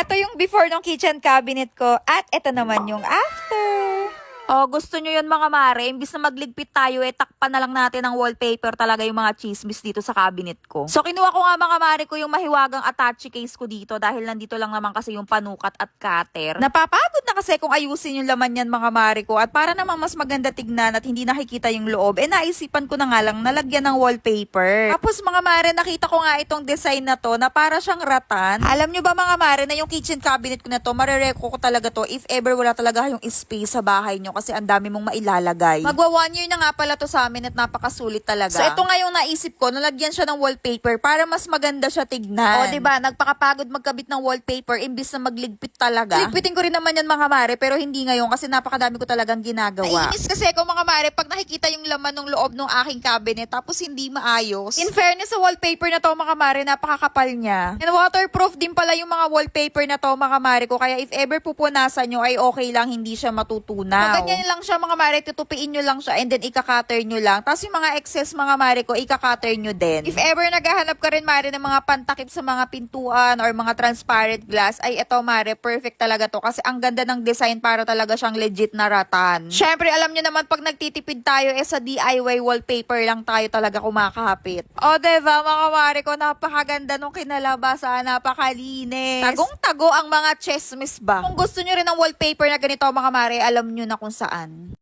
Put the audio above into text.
Eto yung before ng kitchen cabinet ko at eto naman yung after. Oh, gusto nyo yun mga mare? Imbis na magligpit tayo, takpan na lang natin ng wallpaper talaga yung mga chismis dito sa cabinet ko. So, kinuha ko nga mga mare ko yung mahiwagang attache case ko dito dahil nandito lang naman kasi yung panukat at cutter. Napapagod na kasi kung ayusin yung laman yan mga mare ko at para naman mas maganda tignan at hindi nakikita yung loob, naisipan ko na nga lang nalagyan ng wallpaper. Tapos mga mare, nakita ko nga itong design na to na para siyang ratan. Alam nyo ba mga mare na yung kitchen cabinet ko na to, marereko ko talaga to if ever wala talaga yung space sa bahay nyo kasi ang dami mong mailalagay. Magwa 1 year na nga pala to sa amin at napakasulit talaga. So ito nga yung naisip ko, nalagyan siya ng wallpaper para mas maganda siya tignan. O diba, nagpakapagod magkabit ng wallpaper imbis na magligpit talaga. Ligpitin ko rin naman yan mga mare pero hindi ngayon kasi napakadami ko talagang ginagawa. Naiinis kasi ako mga mare pag nakikita yung laman ng loob ng aking cabinet tapos hindi maayos. In fairness sa wallpaper na to mga mare, napakakapal niya. And waterproof din pala yung mga wallpaper na to mga mare ko kaya if ever pupunasan nyo ay okay lang, hindi siya matutunaw. Ganyan lang siya mga mare, tutupiin nyo lang siya and then ikakater nyo lang. Tapos yung mga excess mga mare ko, ikakater nyo din. If ever naghahanap ka rin mare ng mga pantakip sa mga pintuan or mga transparent glass, ay eto mare, perfect talaga to kasi ang ganda ng design para talaga siyang legit na ratan. Syempre alam nyo naman pag nagtitipid tayo sa DIY wallpaper lang tayo talaga kumakapit. O diba mga mare ko, napakaganda nung kinalabasan, napakalinis. Tagong-tago ang mga chismis ba? Kung gusto nyo rin ng wallpaper na ganito mga mare, alam nyo na kung saan.